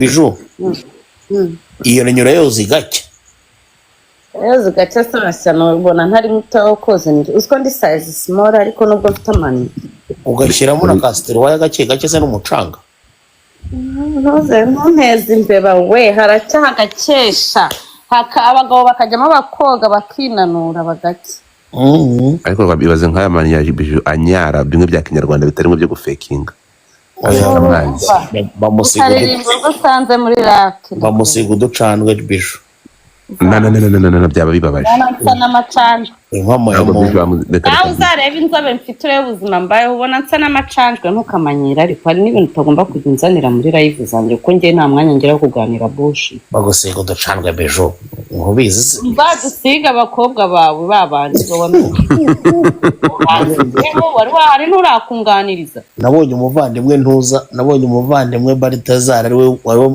Biju iyo nyura yoza igake yoza igake sasa nubona ntari muto koze ndi usko ndi size small ariko nubwo mfite amani ugashyiramo na kasitero waya gake se n'umucanga ntuze ntunteze imbeba we haracyaha gakesha abagabo bakajyamo bakoga bakinanura bagake ariko babibaze nk'aya mani ya Biju anyara bimwe bya kinyarwanda bitarimo byo gufekinga bamusiga uducandwe Biju na byaba bibabaje nsa n'amacanjwe nawe uzareba inzobe mfite ureba ubuzima mbayeho ubona nsa n'amacanjwe ntukamanyira ariko hari n'ibintu utagomba kujya unzanira muri live zanjye kuko njye nta mwanya ngira wo kuganira bushi bagusiga uducandwe Biju nkubizi badusiga abakobwa bawe babanje wari wahari nturakunganiriza nabonye umuvandimwe Baritazari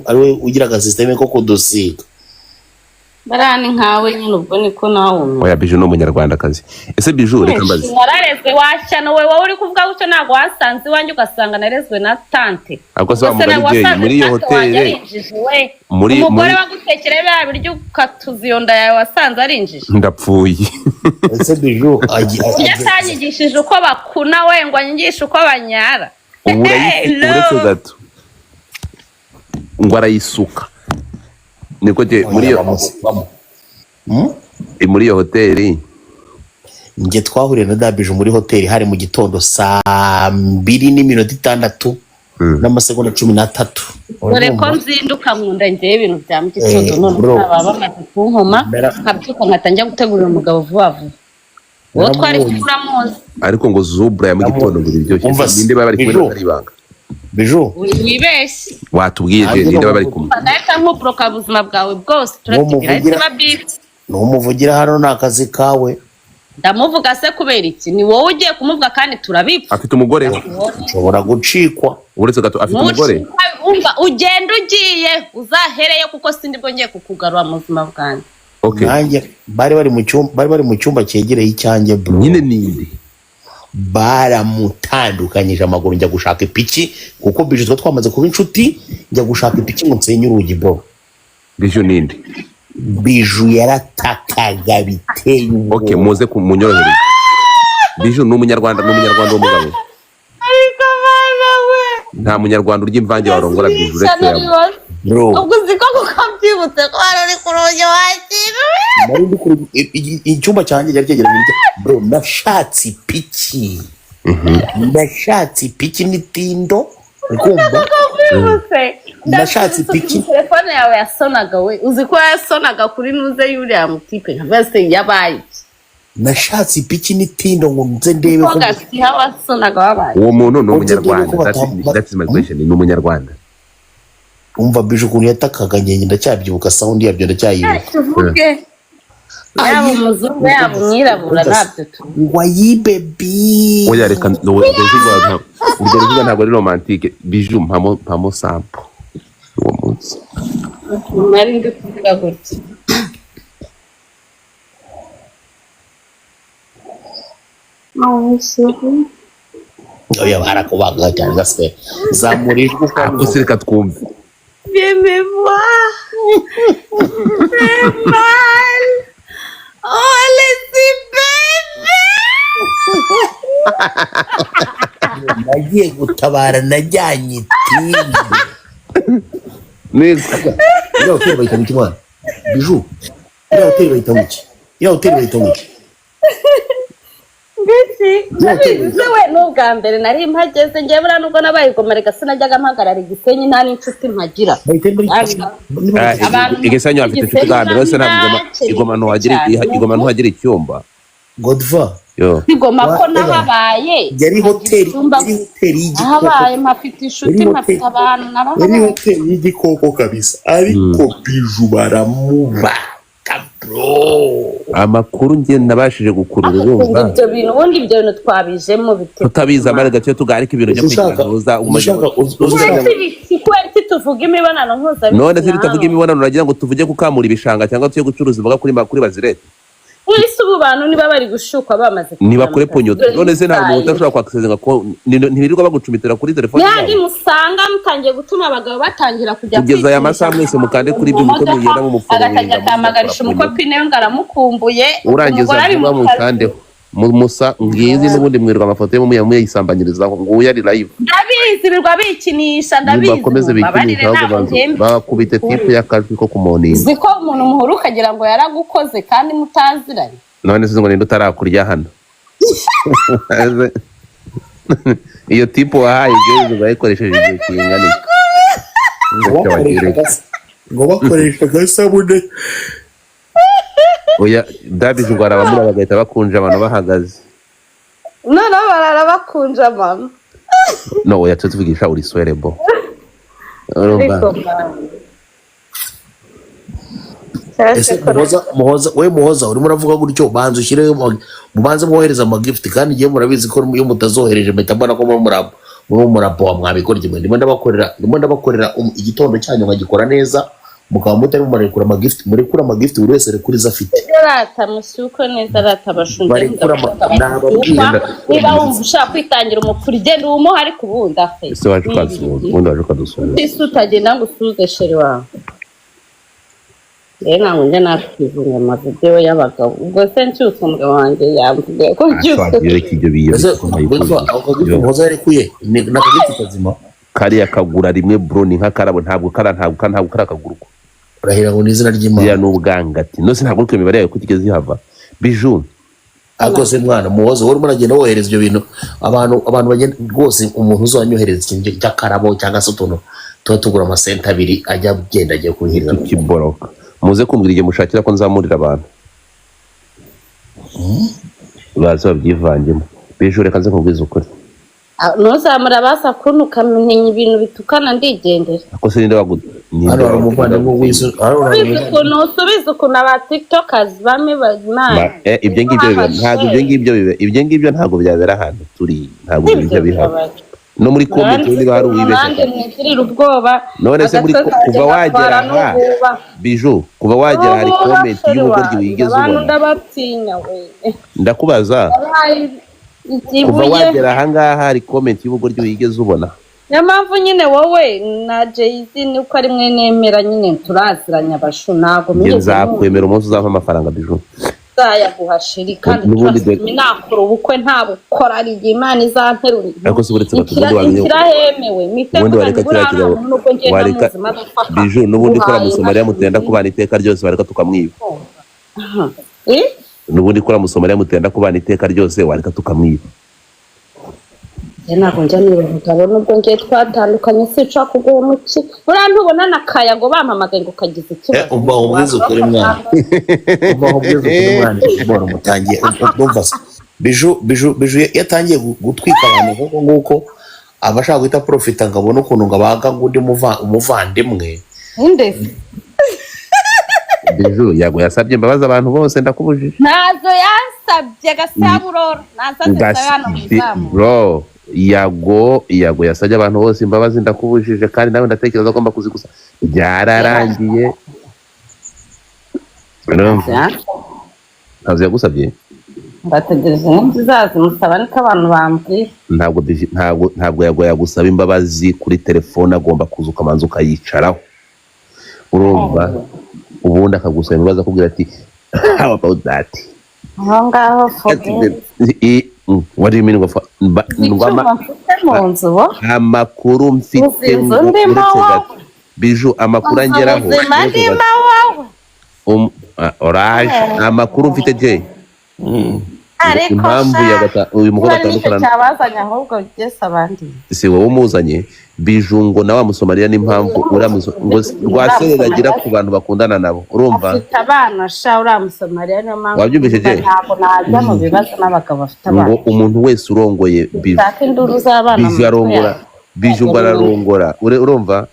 ariwe ugira systeme ko kudusiga barani nkawe nyine ubwo niko nawe oya Biju no munyarwandakazi ese Biju reka mbaze nararezwe washyana wowe uri kuvuga gutyo ntago wasanze iwanjye ugasanga narezwe na tante ahubwo se wamugari muri iyo hoteli umugore wagutekera bya biryo ukatuza iyo nda yawe wasanze ari injiji ndapfuye ese Biju yasanyigishije uko bakuna we ngo anyigishe uko banyara uretse gato ngo arayisuka niko muri iyo hoteli njye twahuriye na Biju muri hoteli hari mu gitondo 2:06 n'amasegonda 13 dore ko nzinduka nkunda njye ibintu bya mu gitondo none baba bamaze kunkoma nkabyuka nkatangira gutegurira umugabo vuba vuba uwo twari turamuzi ariko ngo Zubra ya mu gitondo ngo biryoshye ninde baba bari kumwe n'ibanga Biju wibeshye watubwiye ninde baba bari kumwe ndahita nk'ubroka ubuzima bwawe bwose turakigira itsema bibi n'umuvugira hano n'akazi kawe ndamuvuga se kubera iki ni wowe ugiye kumuvuga kandi turabipfa afite umugore ushobora gucikwa uretse gato afite umugore umva ugenda ugiye uzahereye kuko sindi bwo ngiye kukugarura mu buzima bwanjye nanjye bari bari mu cyumba cyegereye icyanjye bro nyine ninde baramutandukanyije amaguru njya gushaka ipiki kuko Biju twamaze kuba inshuti njya gushaka ipiki ngo nsenye urugi bro Biju ninde Biju yaratakaga biteye okay muze kumunyorohereza Biju n'umunyarwanda w'umugabo ariko bana we nta munyarwanda urya imvange warongora Biju uretse bro ubwo ziko kukabyibutse ko ari kuroje wakira icyumba cyanjye cyari cyegeranye bro nashatse ipiki n'itindo ukumva nashatse ipiki telefone yawe yasonaga we uzi ko yasonaga kuri nuze yuriya mutipe nkavase yabaye nashatse ipiki n'itindo ngo nze ndebe ko gasi habasonaga wabaye uwo muntu no munyarwanda that's my question ni umunyarwanda umva Biju kuntu yatakaga ngenge ndacyabyibuka sound yabyo ndacyayibuka yaba umuzungu yaba umwirabura ntabyo wayibebi oya reka urwo ruvuga ntabwo ari romantique Biju mpamo sample uwo munsi nari ndi kuvuga gutya oya barakubaga cyane gase zamurijwe ko reka twumve Viens me voir. C'est mal. Oh, elle est si belle. nagiye gutabara najyanye itindi neza iriya hoteli bayita mu kimwana Biju iriya hoteli bayita mu ki se we n'ubwa mbere nari mpageze njye buriya nubwo nabayigomerega sinajyaga mpagarara Igisenyi nta n'inshuti mpagira Igisenyi afite inshuti bwa mbere wese ntabwo igoma ntuhagire icyumba Godva igoma ko nababaye yari hoteli ahabaye mpafite inshuti mpafite abantu yari hoteli y'igikoko kabisa ariko Biju baramuba bro amakuru nge nabashije gukurura urumva ibyo bintu ubundi ibyo bintu twabijemo bite tutabiza amare gace tugarika ibintu byo kwigahuza kwari tuvuga imibonano mpuzabitsina none se tutavuga imibonano uragira ngo tuvuge kukamura ibishanga cyangwa tuye gucuruza imboga kuri bazirete Wese ubu bantu niba bari gushukwa bamaze niba kure ponyoto none se nta muntu udashobora kwakisenga ko ntibirirwa bagucumitira kuri telefone yandi musanga mutangiye gutuma abagabo batangira kujya kugeza aya masaha mwese mukande kuri ibyo muko mugenda mu mufungo agatajya kamagarisha umukopine we ngaramukumbuye urangiza vuba mukandeho musa ngizi n'ubundi mwirwa amafoto yo muyisambanyirizaho nguya ari live ndabizi birwa bikinisha ndabizi bakomeze bikinisha ahubwo bakubite tipe y'akajwi ko kumoninga ziko umuntu muhuru kagira ngo yaragukoze kandi mutaziranye none se ngo ninde utarakurya hano iyo tipe wahaye ibyo bayikoresheje igihe kingana ngo bakoresha gasabune oya David ngo arabamura bagahita bakunja abantu bahagaze none barara bakunja mama no oya tuvugisha uri swerebo ese muhoza urimo uravuga gutyo banza ushyireho mubanze mwohereza amagifuti kandi igihe murabizi ko iyo mutazohereje mpita mbona ko murapo mwabikorye ndimo ndabakorera igitondo cyanyu nkagikora neza mukaba mutarimo murekura amagifuti murekura amagifuti buri wese rekura izo afite rata musuko neza rata bashunze niba wumva ushaka kwitangira umukuru genda umuha ariko ubundi afe ese waje ukadusura isi utagenda ngo usuze sheri wawe rero ntabwo njya nakwivunga amavidewo y'abagabo ubwo se nshyutse umugabo wanjye yambwiye ko muhoza yarekuye n'akagifuti kazima kariya kagura rimwe bro ni nk'akarabo ntabwo karakagurwa urahira ngo n'izina ry'Imana ya n'ubwangati no sintabwo uko imibare yawe kutigeze ihava Bijou akose mwana muhoza wari muragenda wohereza ibyo bintu abantu bagenda rwose umuntu uzanyohereza ikintu cy'akarabo cyangwa se utuntu tuba tugura amasenta abiri ajya agenda agiye kuhirira kiboroka muze kumbwira igihe mushakira ko nzamurira abantu baza babyivangemo Bijou reka nze nkubwize ukuri ntuzamura basa kuntu ukamenya ibintu bitukana ndigendera ako se ninde waguze usubiza ukuntu aba tiktokers bamwe bamana ibyo ngibyo ntabwo byabera ahantu turi ntabwo bijya bihaba no muri comment niba hari uwibeshya none se muri kuva wagera aha Bijou kuva wagera hari comment y'ubugoryi wigeze ubona ndakubaza kuva wagera ahangaha hari comment y'ubugoryi wigeze ubona niyo mpamvu nyine wowe na Jay-Z nuko ari mwe nemera nyine turaziranya abashu ntabwo nzakwemera umunsi uzampa amafaranga Bijou zayaguhashiri kandi nakora ubukwe nta bukora ari igihe Imana izanterura ariko se uretse hemewe ubundi wareka kiriya kigabo wareka Bijou n'ubundi kora Musomaliya mutenda kubana iteka ryose wareka tukamwiba n'ubundi kora Musomaliya mutenda kubana iteka ryose wareka tukamwiba ntabwo njya n'ibihugabo nubwo ngiye twatandukanye sica kuguha umuki buriya ntubona nakaya ngo bampamagaye ngo kagize ikibazo umva umwiza ukuri mwana mbona umutangiye ndumva se Bijou yatangiye gutwika abantu nk'uko abashaka guhita profita ngo abone ukuntu ngo abaga ngo undi umuvandimwe Bijou yago yasabye imbabazi abantu bose ndakubujije ntazo yasabye gasaburoro nasabye hano muzamu bro yago yasabye abantu bose imbabazi ndakubujije kandi nawe ndatekereza ko mbakuzigusa byararangiye ntabwo yagusabye bategereje n'inzizazi musaba niko abantu bambwiye ntabwo yago yagusaba imbabazi kuri telefone agomba kuza ukamanza ukayicaraho urumva ubundi akagusaba imbabazi akubwira ati how about that aho ngaho what do you mean amakuru mfite Bijou amakuru angeraho orage amakuru mfite je impamvu uyu mukobwa atandukana cyabazanye ahubwo byese abandi si wowe umuzanye Bijou ngo nawe Musomaliya n'impamvu ngo rwasereragira ku bantu bakundana nabo urumva afite abana sha uramusomaliya niyo mpamvu wabyumvise je ntabwo najya mu bibazo n'abagabo bafite abana ngo umuntu wese urongoye Bijou ngo ararongora urumva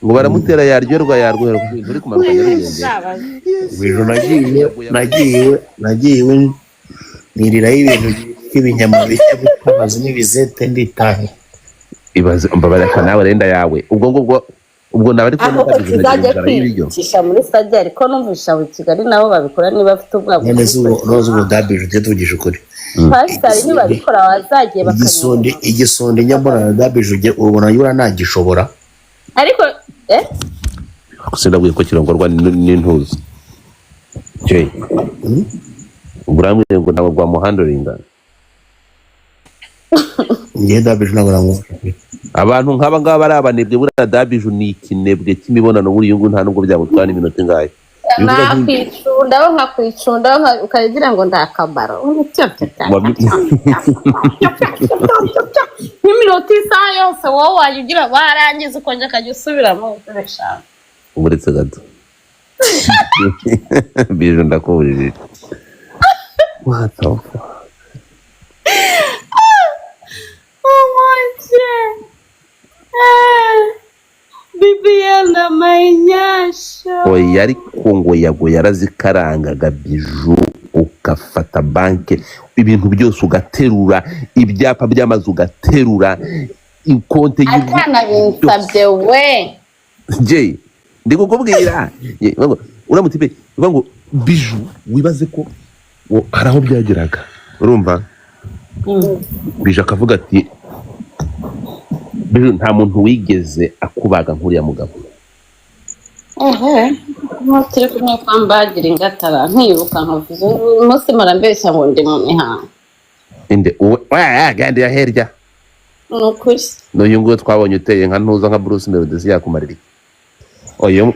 ngo baramutera yaryoherwa uri kumanuka Bijou nagiye niriraho ibintu by'ibinyama bishya bitamaze n'ibizete nditahe ibaze mbabareka nawe renda yawe ubwo ngubwo ubwo nabari kubona ko kizajya kwicisha muri stade ariko numvisha mu Kigali nabo babikora niba bafite ubwabo nozo Dabiju tuvugisha ukuri pasitari ntibabikora wazagiye bakanyura igisonde nyambona na Dabiju ubona yura ntagishobora ariko sinabwiye ko kirongorwa n'intuzi Jay uburamwe ngo ntabwo bwa muhandoringa ngiye Dabiju nabwo abantu nk'aba ngaba ari abanebwe buriya Dabiju ni ikinebwe cy'imibonano buri yungu nta nubwo byagutwara iminota ingahe nakwicunda nkakwicunda ukagira ngo ndakamaro nk'iminota isaha yose wowe wajya ugira warangiza ukongera ukajya usubiramo ukoresha uretse gato Biju ndakuburije what the fuck BBL na mainyasha oya ariko ngo yago yarazikarangaga Biju ukafata banke ibintu byose ugaterura ibyapa by'amazu ugaterura ikonte y'akana binsabye we Jay ndikukubwira uramutipe ngo Biju wibaze ko haraho byageraga urumva Biju akavuga ati Biju nta muntu wigeze akubaga nkuriya mugabo turi kumwe kwambagira ingatara nkibuka nkavuze umunsi marambeshya ngo ndi mu mihango inde gandi ya herya nukuri n'uyu nguyu twabonye uteye nka ntuza nka Bruce Melody yakumarira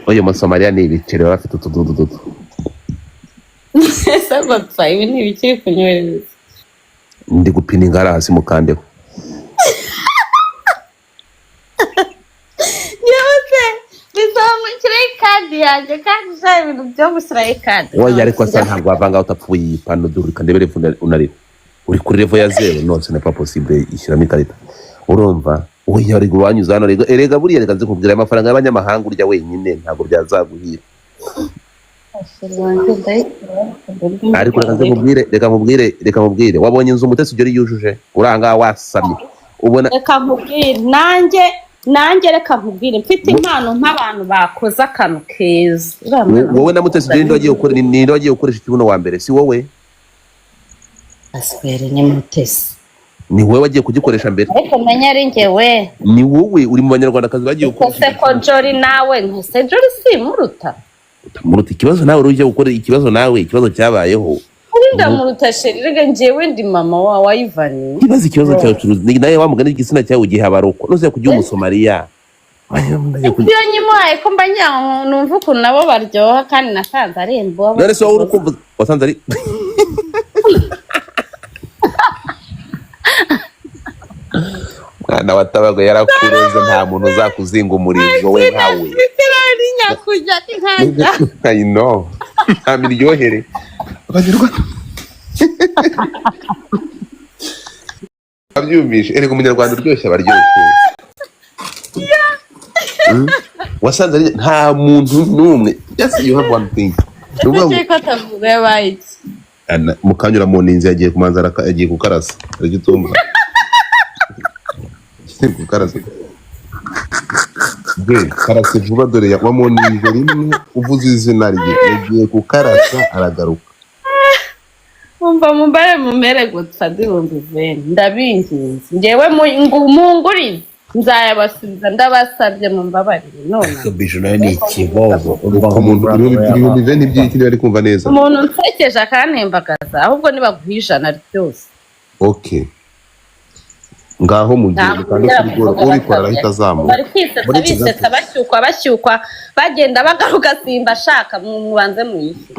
oyo Musomalia ni ibiceri bafite utududu ese ngo tsayi ni ibikiri kunyohereza ndi gupina ingara hasi mukandeho kandi yanjye kandi za ibintu byo gushyira ikadi oya ariko asa ntabwo wavanga utapfuye ipano durika ndebere unareba uri kuri level ya 0 non c'est pas possible ishyiramo ikarita urumva oya ari guwanyuza hano erega buriya reka nze kubwira amafaranga y'abanyamahanga urya wenyine ntabwo byazaguhira ariko reka nkubwire wabonye inzu Umutesi Jolly yujuje uranga wasamye ubona reka nkubwire nanjye reka nkubwire mfite impano nk'abantu bakoze akantu keza wowe na Mutesi Jolly ninde wagiye gukoresha ikibuno wa mbere si wowe aswere ni Mutesi ni wowe wagiye kugikoresha mbere ariko menya ari njyewe ni wowe uri mu banyarwandakazi bagiye gukoresha ko Jolly nawe ntese Jolly si muruta ikibazo nawe uje gukora ikibazo nawe ikibazo cyabayeho ndamuruta sheri njyewe ndi mama wa Ivan ikibazo cyawe nawe wamugana igitsina cyawe ugiye habaruko noze kujya Umusomalia iyo nyimuhaye ko mba numva ukuntu nabo baryoha kandi nasanze ari imbobo none se wowe urukumva wasanze ari mwana watabago yarakureze nta muntu uzakuzinga umurizo we nkawe I know amiryohere abanyarwanda abyumvishe erega umunyarwanda uryoshye abaryoshye wasanze nta muntu n'umwe just you have one thing mukanyura mu ninzi yagiye kumanza yagiye kukarasa ariko utumva kukarasa karase vuba dore ya mu ninzi rimwe uvuze izina rye yagiye kukarasa aragaruka umva mumbare mumere gutsa dirumva iveni ndabinginze njyewe mungurize nzayabasubiza ndabasabye mumbabarire none Biju nawe ni ikibobo umuntu uri iveni by'ikindi bari kumva neza umuntu nsekeje akantembagaza ahubwo nibaguha ijana ryose okay ngaho mu gihe bitandukanye ubikora arahita azamuka bari kwisetsa bashyukwa bagenda bagaruka simba ashaka mubanze muyishe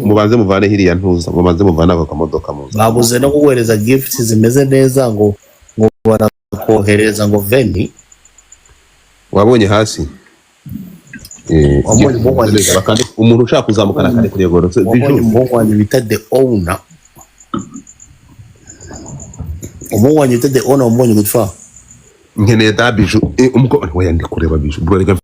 mubanze muvane hiriya ntuza mubanze muvane ako kamodoka muza babuze no kuguhereza gifts zimeze neza ngo barakohereza ngo veni wabonye hasi umuntu ushaka kuzamukana kare kuri yego umuhungu wanjye bita the owner umuhungu wanjye bita the owner umbonye gutfa nkeneye da Biju umukobwa we yandi kureba Biju bro reka